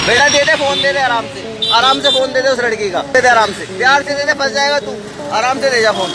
बेटा दे दे फोन, दे दे आराम से फोन दे दे उस लड़की का, दे दे आराम से, प्यार से दे दे, फंस जाएगा तू, आराम से दे जा फोन।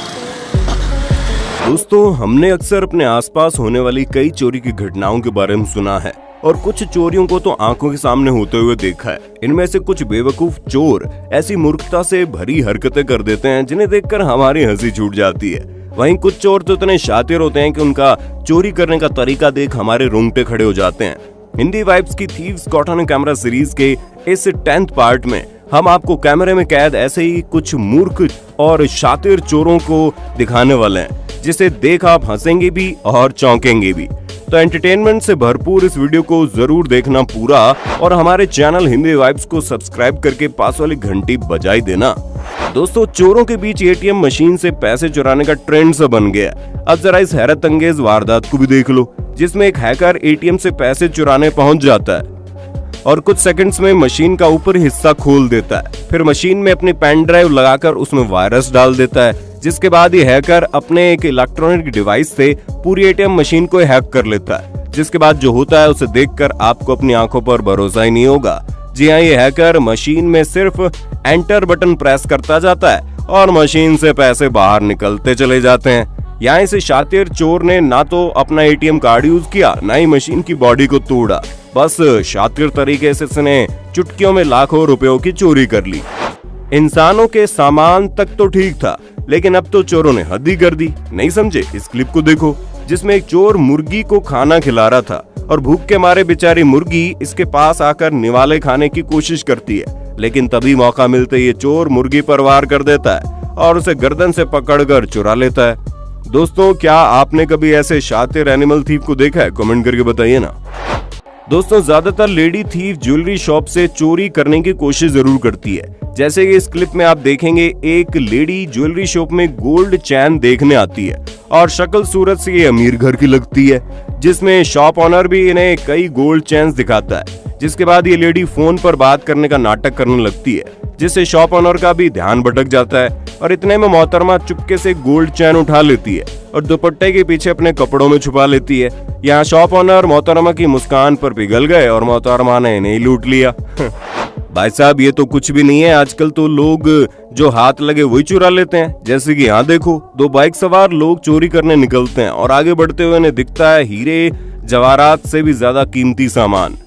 दोस्तों, हमने अक्सर अपने आसपास होने वाली कई चोरी की घटनाओं के बारे में सुना है और कुछ चोरियों को तो आंखों के सामने होते हुए देखा है। इनमें से कुछ बेवकूफ चोर ऐसी मूर्खता से भरी हरकतें कर देते हैं जिन्हें देखकर हमारी हंसी छूट जाती है। वहीं कुछ चोर तो इतने शातिर होते हैं कि उनका चोरी करने का तरीका देख हमारे रोंगटे खड़े हो जाते हैं। हिंदी वाइब्स की thieves caught on camera series के इस 10th पार्ट में हम आपको कैमरे में कैद ऐसे ही कुछ मूर्ख और शातिर चोरों को दिखाने वाले हैं, जिसे देख आप हंसेंगे भी और चौंकेंगे भी। तो एंटरटेनमेंट से भरपूर इस वीडियो को जरूर देखना पूरा और हमारे चैनल हिंदी वाइब्स को सब्सक्राइब करके पास वाली घंटी बजाई देना। दोस्तों, चोरों के बीच एटीएम मशीन से पैसे चुराने का ट्रेंड सा बन गया। अब जरा इस हैरत अंगेज वारदात को भी देख लो, जिसमें एक हैकर एटीएम से पैसे चुराने पहुंच जाता है और कुछ सेकंड्स में मशीन का ऊपरी हिस्सा खोल देता है। फिर मशीन में अपनी पेन ड्राइव लगाकर उसमें वायरस डाल देता है, जिसके बाद ये हैकर अपने एक इलेक्ट्रॉनिक डिवाइस से पूरी एटीएम मशीन को हैक कर लेता है। जिसके बाद जो होता है उसे देखकर आपको अपनी आंखों पर भरोसा ही नहीं होगा। जी हाँ, ये हैकर मशीन में सिर्फ एंटर बटन प्रेस करता जाता है और मशीन से पैसे बाहर निकलते चले जाते हैं। यहाँ से शातिर चोर ने ना तो अपना एटीएम कार्ड यूज किया, ना ही मशीन की बॉडी को तोड़ा। बस शातिर तरीके से इसने चुटकियों में लाखों रुपयों की चोरी कर ली। इंसानों के सामान तक तो ठीक था, लेकिन अब तो चोरों ने हद ही कर दी। नहीं समझे? इस क्लिप को देखो, जिसमें एक चोर मुर्गी को खाना खिला रहा था और भूख के मारे बेचारी मुर्गी इसके पास आकर निवाले खाने की कोशिश करती है, लेकिन तभी मौका मिलते ये चोर मुर्गी पर वार कर देता है और उसे गर्दन से पकड़कर चुरा लेता है। दोस्तों, क्या आपने कभी ऐसे शातिर एनिमल थीफ को देखा है? कमेंट करके बताइए ना। दोस्तों, ज्यादातर लेडी थीफ ज्वेलरी शॉप से चोरी करने की कोशिश जरूर करती है। जैसे कि इस क्लिप में आप देखेंगे, एक लेडी ज्वेलरी शॉप में गोल्ड चैन देखने आती है और शक्ल सूरत से ये अमीर घर की लगती है, जिसमें शॉप ऑनर भी इन्हें कई गोल्ड चैन्स दिखाता है। जिसके बाद ये लेडी फोन पर बात करने का नाटक करने लगती है, जिससे शॉप ऑनर का भी ध्यान भटक जाता है और इतने में मोहतरमा चुपके से गोल्ड चैन उठा लेती है और दुपट्टे के पीछे अपने कपड़ों में छुपा लेती है। यहाँ शॉप ऑनर मोहतरमा की मुस्कान पर पिघल गए और मोहतरमा ने इन्हें लूट लिया। भाई साहब, ये तो कुछ भी नहीं है। आजकल तो लोग जो हाथ लगे वही चुरा लेते हैं। जैसे कि यहाँ देखो, 2 बाइक सवार लोग चोरी करने निकलते हैं और आगे बढ़ते हुए इन्हें दिखता है हीरे जवाहरात से भी ज्यादा कीमती सामान।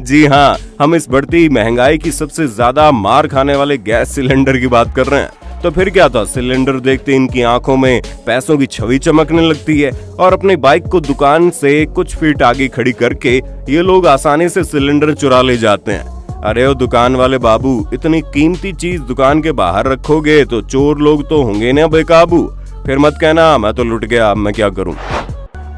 जी हाँ, हम इस बढ़ती महंगाई की सबसे ज्यादा मार खाने वाले गैस सिलेंडर की बात कर रहे हैं। तो फिर क्या था, सिलेंडर देखते इनकी आंखों में पैसों की छवि चमकने लगती है और अपनी बाइक को दुकान से कुछ फीट आगे खड़ी करके ये लोग आसानी से सिलेंडर चुरा ले जाते हैं। अरे ओ दुकान वाले बाबू, इतनी कीमती चीज दुकान के बाहर रखोगे तो चोर लोग तो होंगे ना बेकाबू। फिर मत कहना मैं तो लुट गया, अब मैं क्या करूं।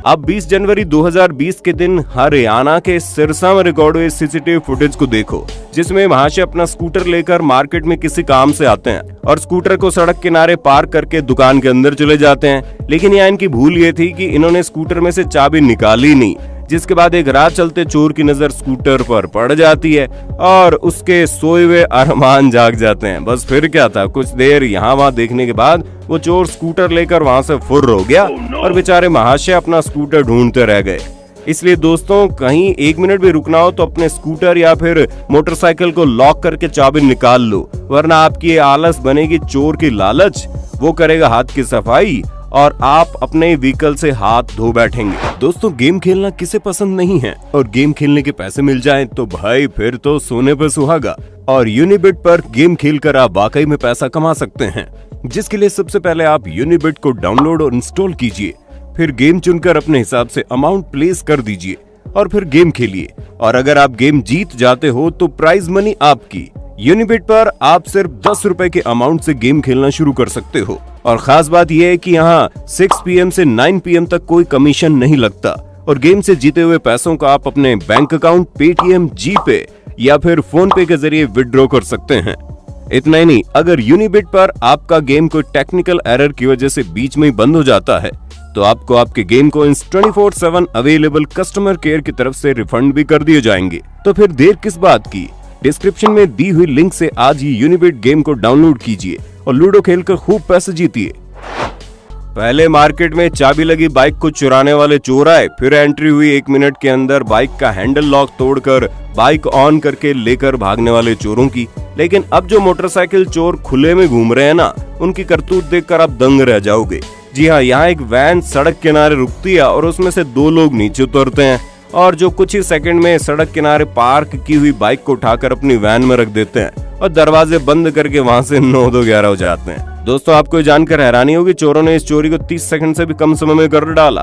अब 20 जनवरी 2020 के दिन हरियाणा के सिरसा में रिकॉर्ड हुए सीसीटीवी फुटेज को देखो, जिसमें महाशय अपना स्कूटर लेकर मार्केट में किसी काम से आते हैं और स्कूटर को सड़क किनारे पार्क करके दुकान के अंदर चले जाते हैं। लेकिन यहाँ इनकी भूल ये थी कि इन्होंने स्कूटर में से चाबी निकाली नहीं। जिसके बाद एक राह चलते चोर की नजर स्कूटर पर पड़ जाती है और उसके सोए हुए अरमान जाग जाते हैं। बस फिर क्या था, कुछ देर यहाँ वहाँ देखने के बाद वो चोर स्कूटर लेकर वहाँ से फुर्र हो गया और बेचारे महाशय अपना स्कूटर ढूंढते रह गए। इसलिए दोस्तों, कहीं 1 मिनट भी रुकना हो तो अपने स्कूटर या फिर मोटरसाइकिल को लॉक करके चाबी निकाल लो, वरना आपकी ये आलस बनेगी चोर की लालच। वो करेगा हाथ की सफाई और आप अपने व्हीकल से हाथ धो बैठेंगे। दोस्तों, गेम खेलना किसे पसंद नहीं है और गेम खेलने के पैसे मिल जाएं तो भाई फिर तो सोने पे सुहागा। और यूनिबिट पर गेम खेलकर आप वाकई में पैसा कमा सकते हैं, जिसके लिए सबसे पहले आप यूनिबिट को डाउनलोड और इंस्टॉल कीजिए, फिर गेम चुनकर अपने हिसाब से अमाउंट प्लेस कर दीजिए और फिर गेम खेलिए। और अगर आप गेम जीत जाते हो तो प्राइज मनी आपकी। यूनिबिट पर आप सिर्फ 10 रुपए के अमाउंट से गेम खेलना शुरू कर सकते हो और खास बात यह है कि यहाँ 6 PM से 9 PM तक कोई कमीशन नहीं लगता और गेम से जीते हुए पैसों का आप अपने बैंक अकाउंट, पेटीएम, जीपे या फिर फोन पे के जरिए विड्रॉ कर सकते हैं। इतना ही नहीं, अगर यूनिबिट पर आपका गेम कोई टेक्निकल एरर की वजह से बीच में ही बंद हो जाता है तो आपको आपके गेम को 24/7 अवेलेबल कस्टमर केयर की तरफ से रिफंड भी कर दिए जाएंगे। तो फिर देर किस बात की, डिस्क्रिप्शन में दी हुई लिंक से आज ही यूनिबिट गेम को डाउनलोड कीजिए और लूडो खेलकर खूब पैसे जीतिए। पहले मार्केट में चाबी लगी बाइक को चुराने वाले चोर आए, फिर एंट्री हुई 1 मिनट के अंदर बाइक का हैंडल लॉक तोड़कर बाइक ऑन करके लेकर भागने वाले चोरों की। लेकिन अब जो मोटरसाइकिल चोर खुले में घूम रहे हैं ना, उनकी करतूत देखकर आप दंग रह जाओगे। जी हाँ, यहाँ एक वैन सड़क किनारे रुकती है और उसमें से 2 लोग नीचे उतरते हैं और जो कुछ ही सेकंड में सड़क किनारे पार्क की हुई बाइक को उठाकर अपनी वैन में रख देते हैं और दरवाजे बंद करके वहां से 9-2-11 हो जाते हैं। दोस्तों, आपको जानकर हैरानी होगी, चोरों ने इस चोरी को 30 सेकंड से भी कम समय में कर डाला।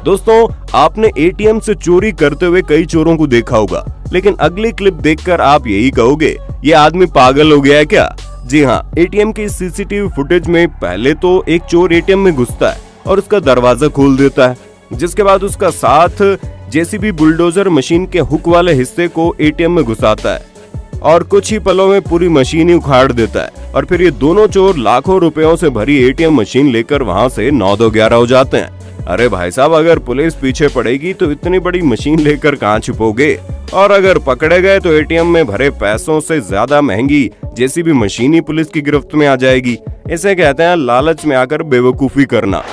दोस्तों, आपने एटीएम से चोरी करते हुए कई चोरों को देखा होगा, लेकिन अगली क्लिप देखकर आप यही कहोगे, ये आदमी पागल हो गया है क्या? जी हाँ, एटीएम की सीसीटीवी फुटेज में पहले तो एक चोर एटीएम में घुसता है और उसका दरवाजा खोल देता है, जिसके बाद उसका साथ जेसीबी बुलडोजर मशीन के हुक वाले हिस्से को एटीएम में घुसाता है और कुछ ही पलों में पूरी मशीन ही उखाड़ देता है। और फिर ये दोनों चोर लाखों रुपयों से भरी एटीएम मशीन लेकर वहां से 9-2-11 हो जाते हैं। अरे भाई साहब, अगर पुलिस पीछे पड़ेगी तो इतनी बड़ी मशीन लेकर कहां छुपोगे? और अगर पकड़े गए तो एटीएम में भरे पैसों से ज्यादा महंगी जेसीबी मशीन ही पुलिस की गिरफ्त में आ जाएगी। इसे कहते हैं लालच में आकर बेवकूफी करना।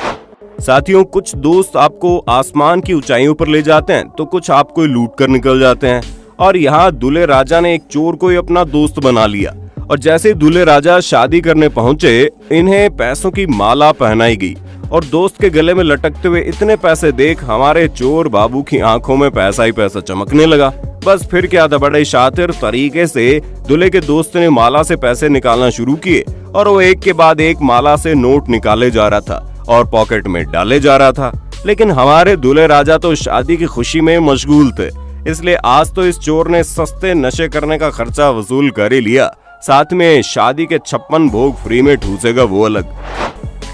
साथियों, कुछ दोस्त आपको आसमान की ऊंचाइयों पर ले जाते हैं तो कुछ आपको लूट कर निकल जाते हैं। और यहाँ दूल्हे राजा ने एक चोर को ही अपना दोस्त बना लिया और जैसे ही दूल्हे राजा शादी करने पहुंचे, इन्हें पैसों की माला पहनाई गई और दोस्त के गले में लटकते हुए इतने पैसे देख हमारे चोर बाबू की आंखों में पैसा ही पैसा चमकने लगा। बस फिर क्या था, बड़े शातिर तरीके से दूल्हे के दोस्त ने माला से पैसे निकालना शुरू किए और वो एक के बाद एक माला से नोट निकाले जा रहा था और पॉकेट में डाले जा रहा था। लेकिन हमारे दूल्हे राजा तो शादी की खुशी में मशगूल थे, इसलिए आज तो इस चोर ने सस्ते नशे करने का खर्चा वसूल कर ही लिया, साथ में शादी के 56 भोग फ्री में ठूसेगा वो अलग।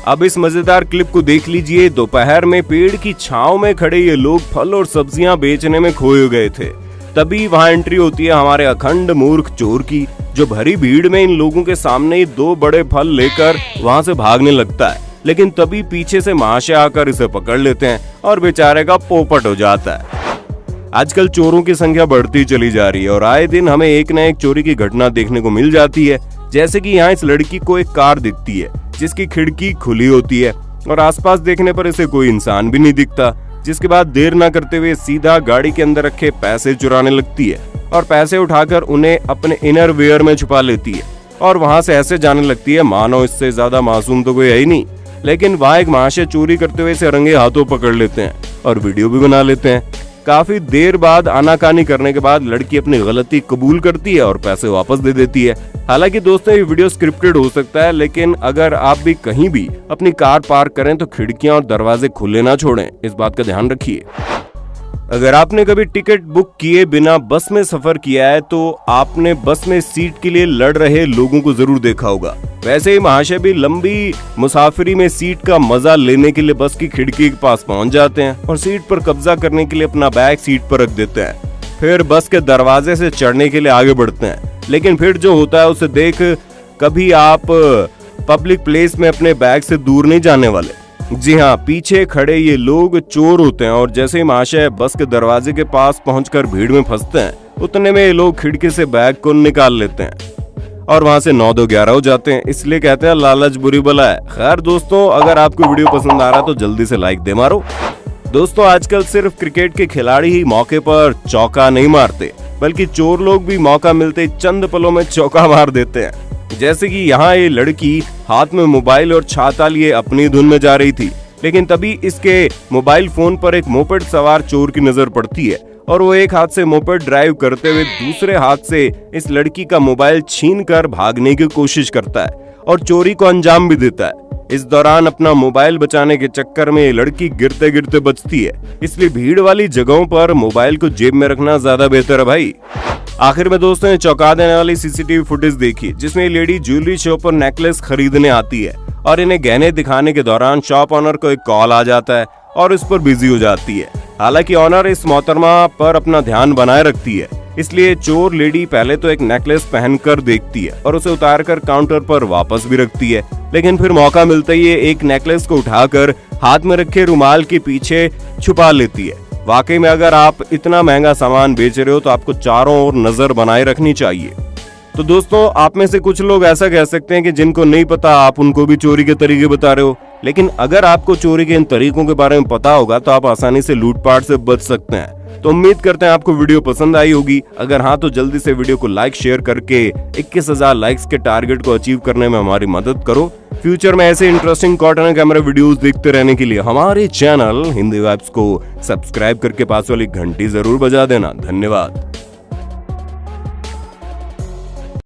अब इस मजेदार क्लिप को देख लीजिए। दोपहर में पेड़ की छांव में खड़े ये लोग फल और सब्जियां बेचने में खोए गए थे। तभी वहां एंट्री होती है हमारे अखंड मूर्ख चोर की, जो भरी भीड़ में इन लोगों के सामने ही 2 बड़े फल लेकर वहां से भागने लगता है। लेकिन तभी पीछे से महाशय आकर इसे पकड़ लेते हैं और बेचारे का पोपट हो जाता है। आजकल चोरों की संख्या बढ़ती चली जा रही है और आए दिन हमें एक न एक चोरी की घटना देखने को मिल जाती है। जैसे कि यहाँ इस लड़की को एक कार दिखती है जिसकी खिड़की खुली होती है और आसपास देखने पर इसे कोई इंसान भी नहीं दिखता, जिसके बाद देर न करते हुए सीधा गाड़ी के अंदर रखे पैसे चुराने लगती है और पैसे उठाकर उन्हें अपने इनर वेयर में छुपा लेती है और वहां से ऐसे जाने लगती है मानो इससे ज्यादा मासूम तो कोई है ही नहीं। लेकिन वहां एक महाशय चोरी करते हुए इसे रंगे हाथों पकड़ लेते हैं और वीडियो भी बना लेते हैं। काफी देर बाद आनाकानी करने के बाद लड़की अपनी गलती कबूल करती है और पैसे वापस दे देती है। हालांकि दोस्तों, ये वीडियो स्क्रिप्टेड हो सकता है, लेकिन अगर आप भी कहीं भी अपनी कार पार्क करें तो खिड़कियां और दरवाजे खुले ना छोड़ें, इस बात का ध्यान रखिए। अगर आपने कभी टिकट बुक किए बिना बस में सफर किया है तो आपने बस में सीट के लिए लड़ रहे लोगों को जरूर देखा होगा। वैसे ही महाशय भी लंबी मुसाफिरी में सीट का मजा लेने के लिए बस की खिड़की के पास पहुंच जाते हैं और सीट पर कब्जा करने के लिए अपना बैग सीट पर रख देते हैं। फिर बस के दरवाजे से चढ़ने के लिए आगे बढ़ते हैं, लेकिन फिर जो होता है उसे देख कभी आप पब्लिक प्लेस में अपने बैग से दूर नहीं जाने वाले। जी हाँ, पीछे खड़े ये लोग चोर होते हैं और जैसे ही महाशय बस के दरवाजे के पास पहुंचकर भीड़ में फंसते हैं, उतने में ये लोग खिड़की से बैग को निकाल लेते हैं और वहां से 9-2-11 हो जाते हैं। इसलिए कहते हैं लालच बुरी बला है। खैर दोस्तों, अगर आपको वीडियो पसंद आ रहा है तो जल्दी से लाइक दे मारो। दोस्तों, आजकल सिर्फ क्रिकेट के खिलाड़ी ही मौके पर चौका नहीं मारते, बल्कि चोर लोग भी मौका मिलते चंद पलों में चौका मार देते हैं। जैसे कि यहाँ ये लड़की हाथ में मोबाइल और छाता लिए अपनी धुन में जा रही थी, लेकिन तभी इसके मोबाइल फोन पर एक मोपेड सवार चोर की नजर पड़ती है और वो एक हाथ से मोपेड ड्राइव करते हुए दूसरे हाथ से इस लड़की का मोबाइल छीनकर भागने की कोशिश करता है और चोरी को अंजाम भी देता है। इस दौरान अपना मोबाइल बचाने के चक्कर में ये लड़की गिरते गिरते बचती है, इसलिए भीड़ वाली जगहों पर मोबाइल को जेब में रखना ज्यादा बेहतर है भाई। आखिर में दोस्तों ने चौंका देने वाली सीसीटीवी फुटेज देखी, जिसमें लेडी ज्वेलरी शॉप पर नेकलेस खरीदने आती है और इन्हें गहने दिखाने के दौरान शॉप ऑनर को एक कॉल आ जाता है और इस पर बिजी हो जाती है। हालांकि ऑनर इस मोहतरमा पर अपना ध्यान बनाए रखती है, इसलिए चोर लेडी पहले तो एक नेकलेस पहनकर देखती है और उसे उतारकर काउंटर पर वापस भी रखती है, लेकिन फिर मौका मिलते ही एक नेकलेस को उठाकर हाथ में रखे रुमाल के पीछे छुपा लेती है। वाकई में अगर आप इतना महंगा सामान बेच रहे हो तो आपको चारों ओर नजर बनाए रखनी चाहिए। तो दोस्तों, आप में से कुछ लोग ऐसा कह सकते हैं कि जिनको नहीं पता आप उनको भी चोरी के तरीके बता रहे हो, लेकिन अगर आपको चोरी के इन तरीकों के बारे में पता होगा तो आप आसानी से लूटपाट से बच सकते हैं। तो उम्मीद करते हैं आपको वीडियो पसंद आई होगी। अगर हाँ तो जल्दी से वीडियो को लाइक शेयर करके 21,000 लाइक्स के टारगेट को अचीव करने में हमारी मदद करो। फ्यूचर में ऐसे इंटरेस्टिंग कॉर्नर कैमरा वीडियोस देखते रहने के लिए हमारे चैनल हिंदी वाइब्स को सब्सक्राइब करके पास वाली घंटी जरूर बजा देना। धन्यवाद।